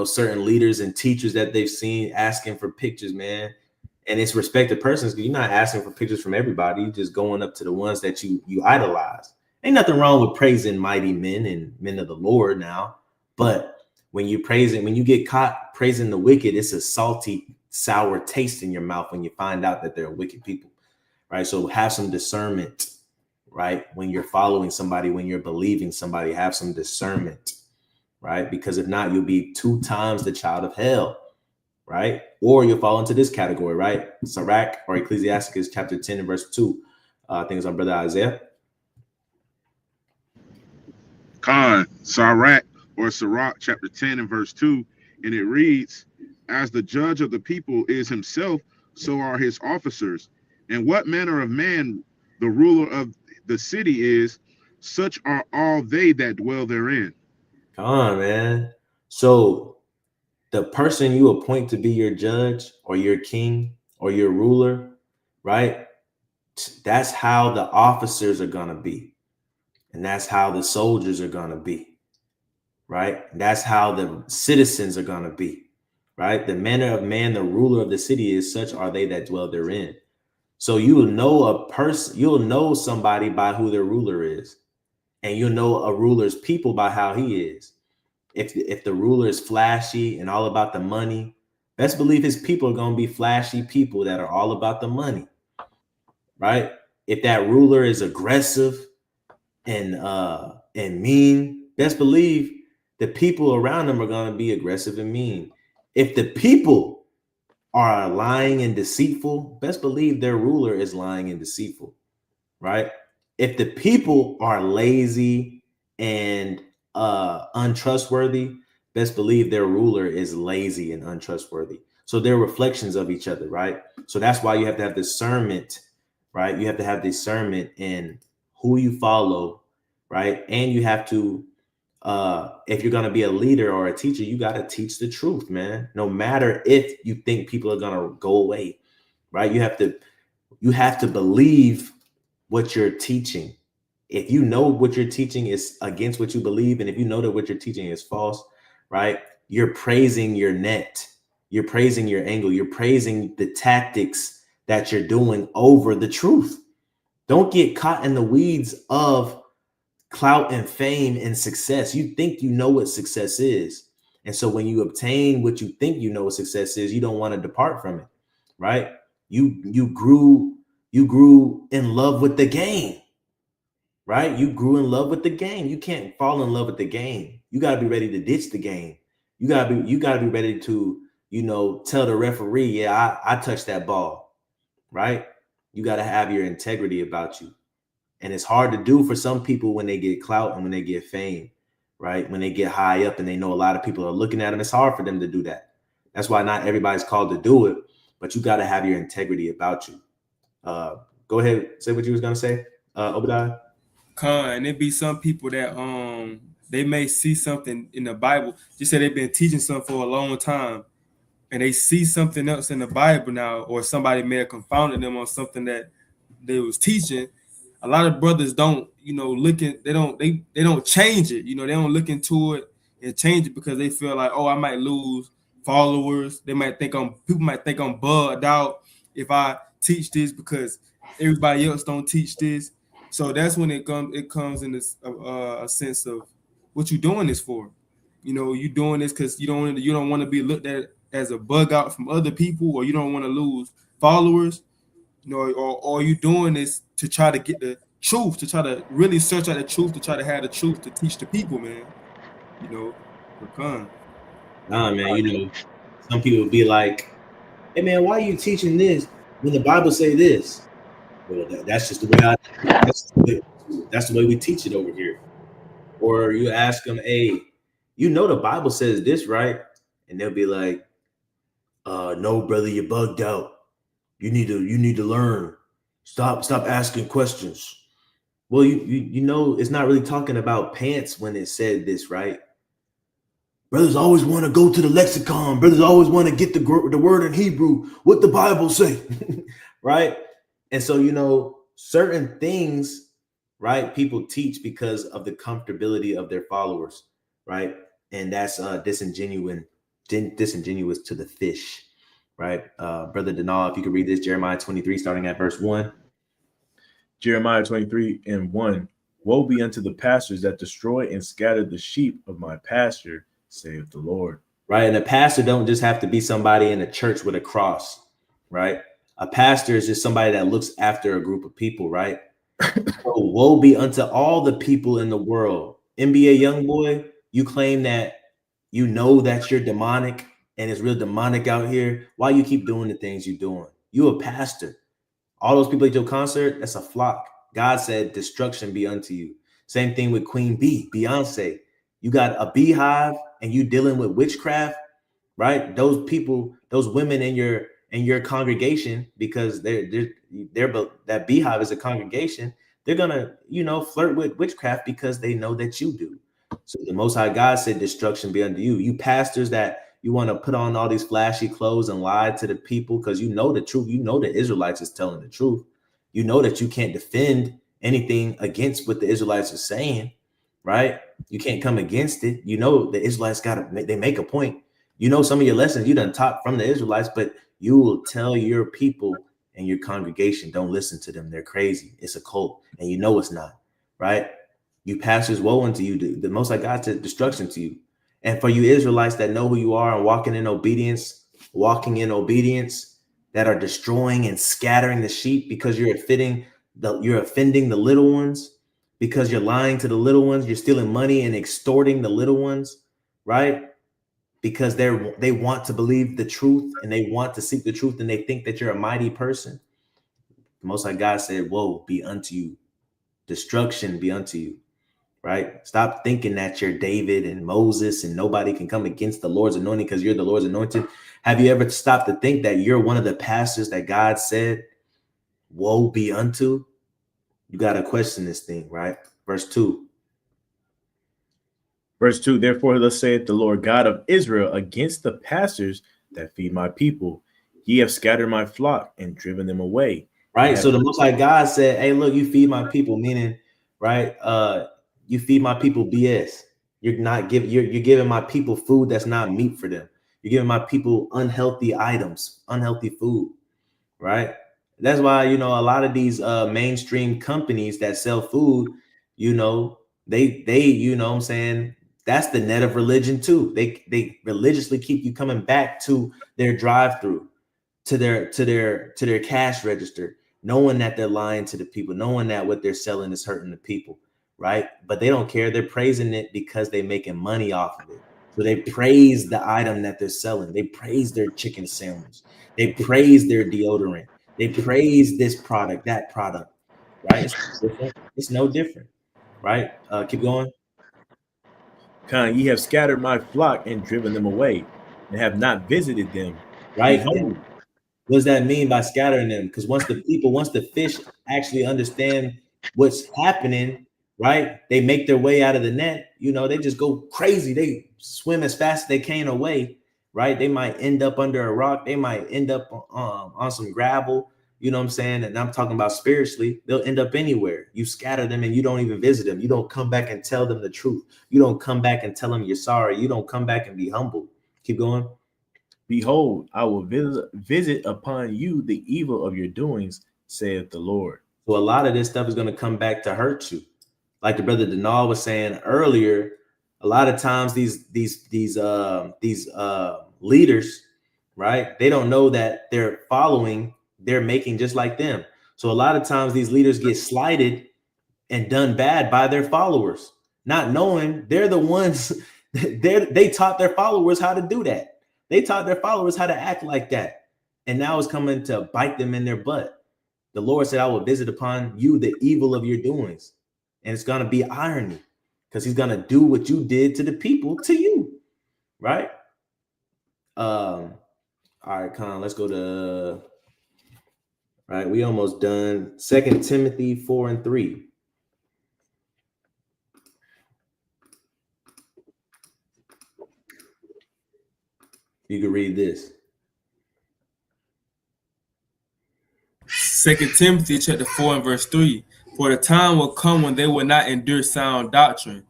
certain leaders and teachers that they've seen asking for pictures, man. And it's respected persons because you're not asking for pictures from everybody. You're just going up to the ones that you idolize. Ain't nothing wrong with praising mighty men and men of the Lord now. But when you get caught praising the wicked, it's a salty, sour taste in your mouth when you find out that they're wicked people, right? So have some discernment, right? When you're following somebody, when you're believing somebody, have some discernment, right? Because if not, you'll be 2 times the child of hell, right? Or you'll fall into this category, right? Sirach or Ecclesiasticus chapter 10 and verse 2. I think it's on Brother Isaiah. Sirach or Sirach chapter 10 and verse 2, and it reads, as the judge of the people is himself, so are his officers. And what manner of man the ruler of the city is, such are all they that dwell therein. Come on, man. So the person you appoint to be your judge or your king or your ruler, right? That's how the officers are going to be. And that's how the soldiers are going to be, right? That's how the citizens are going to be, right? The manner of man, the ruler of the city is, such are they that dwell therein. So you will know a person, you'll know somebody by who their ruler is. And you'll know a ruler's people by how he is. If the ruler is flashy and all about the money, best believe his people are going to be flashy people that are all about the money, right? If that ruler is aggressive and mean, best believe the people around them are going to be aggressive and mean. If the people are lying and deceitful, best believe their ruler is lying and deceitful, right? If the people are lazy and untrustworthy, best believe their ruler is lazy and untrustworthy. So they're reflections of each other, right? So that's why you have to have discernment, right? You have to have discernment in who you follow, right? And you have to, if you're going to be a leader or a teacher, you got to teach the truth, man. No matter if you think people are going to go away, right? You have to believe what you're teaching. If you know what you're teaching is against what you believe, and if you know that what you're teaching is false, right? You're praising your net. You're praising your angle. You're praising the tactics that you're doing over the truth. Don't get caught in the weeds of clout and fame and success. You think you know what success is. And so when you obtain what you think you know what success is, you don't want to depart from it, right? You grew in love with the game, right? You grew in love with the game. You can't fall in love with the game. You got to be ready to ditch the game You gotta be ready to, tell the referee, yeah, I touched that ball, right? You gotta have your integrity about you. And it's hard to do for some people when they get clout and when they get fame, right? When they get high up and they know a lot of people are looking at them, it's hard for them to do that. That's why not everybody's called to do it, but you got to have your integrity about you. Go ahead, say what you was gonna say, Obadiah. And it be some people that they may see something in the Bible. Just say they've been teaching something for a long time, and they see something else in the Bible now, or somebody may have confounded them on something that they was teaching. A lot of brothers don't, they don't change it. They don't look into it and change it because they feel like, oh, I might lose followers. People might think I'm bugged out if I teach this because everybody else don't teach this. So that's when it comes in this a sense of what you doing this for. You doing this because you don't want to be looked at as a bug out from other people, or you don't want to lose followers, or you doing this to try to get the truth, to try to really search out the truth, to try to have the truth to teach the people, man. Nah, man, some people be like, hey man, why are you teaching this when the Bible say this? Well, that's just the way that's the way we teach it over here. Or you ask them, hey, the Bible says this, right? And they'll be like, no, brother, you're bugged out. You need to learn. Stop asking questions. Well, it's not really talking about pants when it said this, right? Brothers always want to go to the lexicon. Brothers always want to get the word in Hebrew. What the Bible say, right? And so, certain things, right, people teach because of the comfortability of their followers, right? And that's disingenuous to the fish, right? Brother Denal, if you could read this, Jeremiah 23, starting at verse 1. Jeremiah 23:1. Woe be unto the pastors that destroy and scatter the sheep of my pasture, saith the Lord. Right. And a pastor don't just have to be somebody in a church with a cross, right? A pastor is just somebody that looks after a group of people, right? So woe be unto all the people in the world. NBA young boy, you claim that that you're demonic and it's real demonic out here. Why you keep doing the things you're doing? You a pastor. All those people at your concert, that's a flock. God said, destruction be unto you. Same thing with Queen B, Beyonce. You got a beehive and you dealing with witchcraft, right? Those people, those women in your congregation, because they're that beehive is a congregation, they're gonna, flirt with witchcraft because they know that you do. So the Most High God said, destruction be unto you. You pastors that you want to put on all these flashy clothes and lie to the people because you know the truth. You know the Israelites is telling the truth. You know that you can't defend anything against what the Israelites are saying, right? You can't come against it. You know the Israelites they make a point. Some of your lessons you done taught from the Israelites, but you will tell your people and your congregation, don't listen to them. They're crazy. It's a cult. And it's not, right? You pastors, woe unto you. The Most High God said destruction to you. And for you Israelites that know who you are and walking in obedience, that are destroying and scattering the sheep because you're offending the little ones, because you're lying to the little ones, you're stealing money and extorting the little ones, right? Because they want to believe the truth and they want to seek the truth and they think that you're a mighty person. The Most High God said, woe be unto you, destruction be unto you. Right? Stop thinking that you're David and Moses and nobody can come against the Lord's anointing because you're the Lord's anointed. Have you ever stopped to think that you're one of the pastors that God said, woe be unto? You got to question this thing, right? Verse 2. Verse 2, therefore thus saith the Lord God of Israel against the pastors that feed my people. Ye have scattered my flock and driven them away. Right? So the Most High God said, hey, look, you feed my people, meaning, right? You feed my people BS. You're giving my people food that's not meat for them. You're giving my people unhealthy items, unhealthy food, right? That's why, a lot of these mainstream companies that sell food, they what I'm saying, that's the net of religion too. They religiously keep you coming back to their drive-through, to their cash register, knowing that they're lying to the people, knowing that what they're selling is hurting the people. Right? But they don't care. They're praising it because they're making money off of it. So they praise the item that they're selling. They praise their chicken sandwich. They praise their deodorant. They praise this product, that product, right? It's different. It's no different, right? Keep going. Ye have scattered my flock and driven them away, and have not visited them. Right? Behold, What does that mean by scattering them? Because once the fish actually understand what's happening, right? They make their way out of the net. You know, they just go crazy. They swim as fast as they can away, right? They might end up under a rock. They might end up on some gravel. You know what I'm saying? And I'm talking about spiritually. They'll end up anywhere. You scatter them and you don't even visit them. You don't come back and tell them the truth. You don't come back and tell them you're sorry. You don't come back and be humble. Keep going. behold, I will visit upon you the evil of your doings, saith the Lord. So a lot of this stuff is going to come back to hurt you. Like the brother Denal was saying earlier, a lot of times these leaders, right? They don't know that they're making just like them. So a lot of times these leaders get slighted and done bad by their followers, not knowing they're the ones they taught their followers how to do that. They taught their followers how to act like that. And now it's coming to bite them in their butt. The Lord said, I will visit upon you the evil of your doings. And it's going to be irony because he's going to do what you did to the people to you. Right? All right, Con, let's go to, right, we almost done. 2 Timothy 4:3. You can read this. 2 Timothy chapter 4 and verse 3. For the time will come when they will not endure sound doctrine,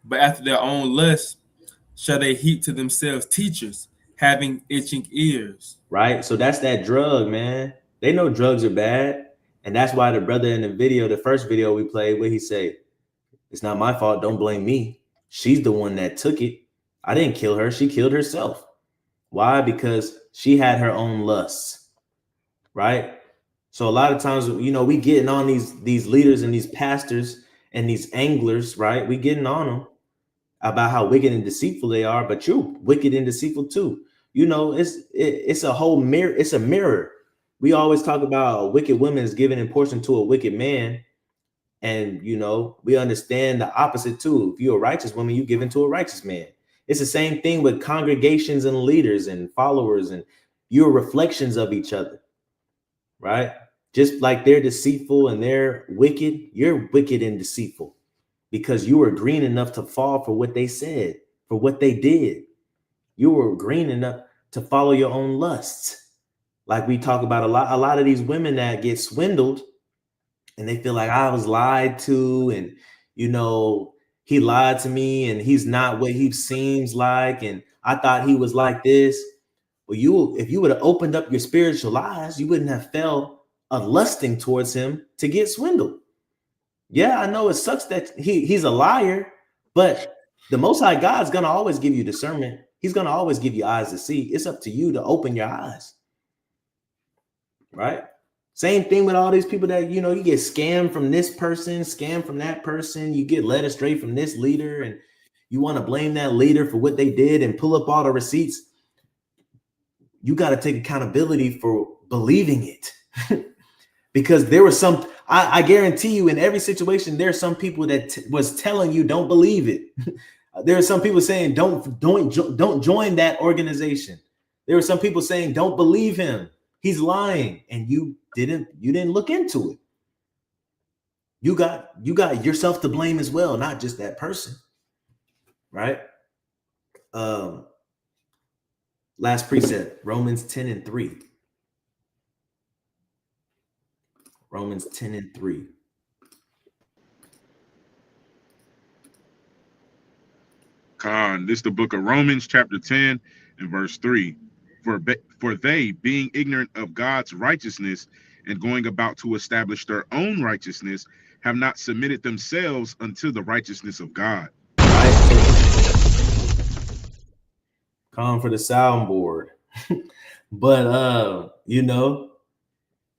but after their own lust shall they heap to themselves teachers, having itching ears. Right? So that's that drug, man. They know drugs are bad. And that's why the brother in the video, the first video we played, where he said, it's not my fault. Don't blame me. She's the one that took it. I didn't kill her. She killed herself. Why? Because she had her own lusts. Right? So a lot of times, you know, we getting on these leaders and these pastors and these anglers, right? We getting on them about how wicked and deceitful they are, but you're wicked and deceitful too. You know, it's a whole mirror. It's a mirror. We always talk about a wicked woman is giving in portion to a wicked man. And, you know, we understand the opposite too. If you're a righteous woman, you give into a righteous man. It's the same thing with congregations and leaders and followers, and you're reflections of each other, right? Just like they're deceitful and they're wicked, you're wicked and deceitful because you were green enough to fall for what they said, for what they did. You were green enough to follow your own lusts. Like we talk about a lot of these women that get swindled and they feel like I was lied to, and, you know, he lied to me and he's not what he seems like. And I thought he was like this. Well, if you would have opened up your spiritual eyes, you wouldn't have fell a lusting towards him to get swindled. Yeah, I know it sucks that he's a liar, but the Most High God's going to always give you discernment. He's going to always give you eyes to see. It's up to you to open your eyes. Right? Same thing with all these people that, you know, you get scammed from this person, scammed from that person. You get led astray from this leader and you want to blame that leader for what they did and pull up all the receipts. You got to take accountability for believing it. Because there was some, I guarantee you in every situation, there's some people that was telling you don't believe it. There are some people saying don't join that organization. There were some people saying don't believe him. He's lying, and you didn't look into it. You got yourself to blame as well, not just that person. Right? Last precept, Romans 10:3. Romans 10:3. This is the book of Romans, chapter 10 and verse 3. For they, being ignorant of God's righteousness and going about to establish their own righteousness, have not submitted themselves unto the righteousness of God. Calm for the soundboard. But you know,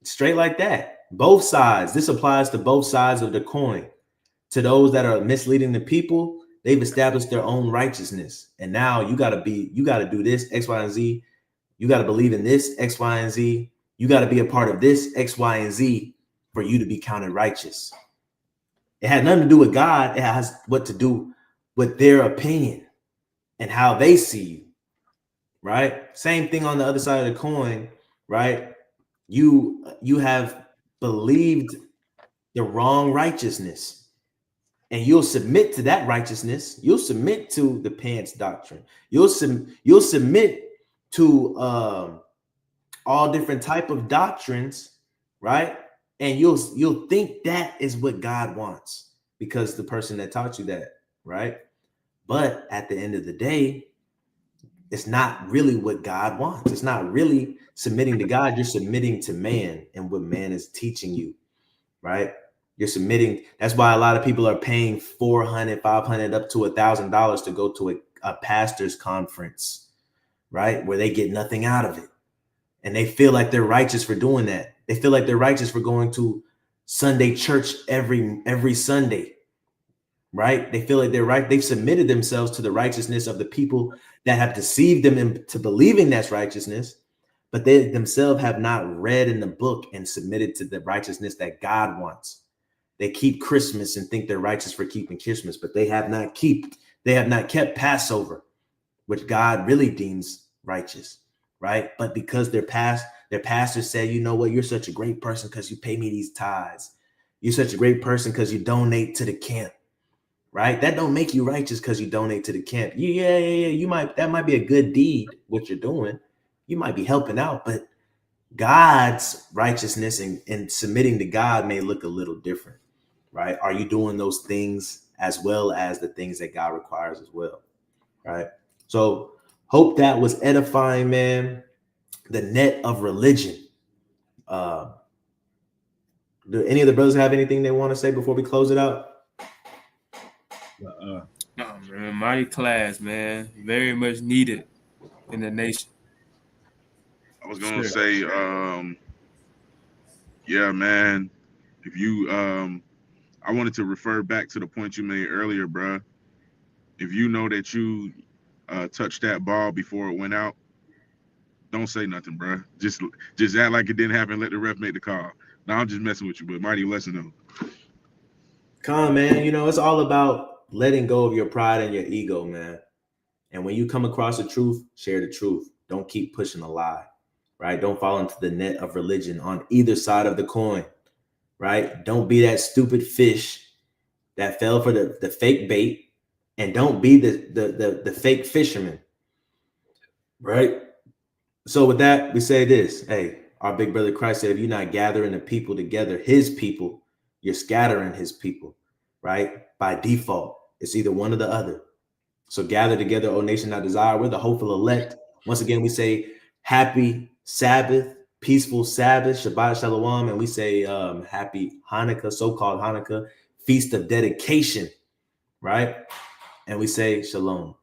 straight like that. Both sides. This applies to both sides of the coin. To those that are misleading the people, They've established their own righteousness. And now you got to do this, X, Y, and Z. You got to believe in this, X, Y, and Z. You got to be a part of this, X, Y, and Z for you to be counted righteous. It had nothing to do with God. It has what to do with their opinion and how they see you, right? Same thing on the other side of the coin, right? You have believed the wrong righteousness, and you'll submit to that righteousness. You'll submit to the pants doctrine. You'll submit to all different type of doctrines, right? And you'll think that is what God wants because the person that taught you that, right? But at the end of the day, it's not really what God wants. It's not really submitting to God. You're submitting to man and what man is teaching you, right? You're submitting. That's why a lot of people are paying $400, $500, up to $1,000 to go to a pastor's conference, right? Where they get nothing out of it. And they feel like they're righteous for doing that. They feel like they're righteous for going to Sunday church every Sunday, right? They feel like they're right. They've submitted themselves to the righteousness of the people that have deceived them into believing that's righteousness, but they themselves have not read in the book and submitted to the righteousness that God wants. They keep Christmas and think they're righteous for keeping Christmas, but they have not kept Passover, which God really deems righteous, right? But because their pastor said, you know what, you're such a great person because you pay me these tithes. You're such a great person because you donate to the camp, right? That don't make you righteous because you donate to the camp. Yeah. That might be a good deed, what you're doing. You might be helping out, but God's righteousness and submitting to God may look a little different, right? Are you doing those things as well as the things that God requires as well, right? So hope that was edifying, man. The net of religion. Do any of the brothers have anything they want to say before we close it out? Oh, man, mighty class, man. Very much needed in the nation. I was gonna say, yeah, man. If you, I wanted to refer back to the point you made earlier, bruh. If you know that you touched that ball before it went out, don't say nothing, bruh. Just act like it didn't happen. Let the ref make the call. Now I'm just messing with you, but mighty lesson though. Come on, man. You know, it's all about letting go of your pride and your ego, man. And when you come across the truth, share the truth. Don't keep pushing a lie, right? Don't fall into the net of religion on either side of the coin, right? Don't be that stupid fish that fell for the fake bait, and don't be the fake fisherman, right? So with that, we say this. Hey, our big brother Christ said, if you're not gathering the people together, his people, you're scattering his people, right? By default, it's either one or the other. So gather together, O nation I desire. We're the hopeful elect. Once again, we say happy Sabbath, peaceful Sabbath, Shabbat Shalom, and we say happy Hanukkah, so-called Hanukkah, feast of dedication, right? And we say shalom.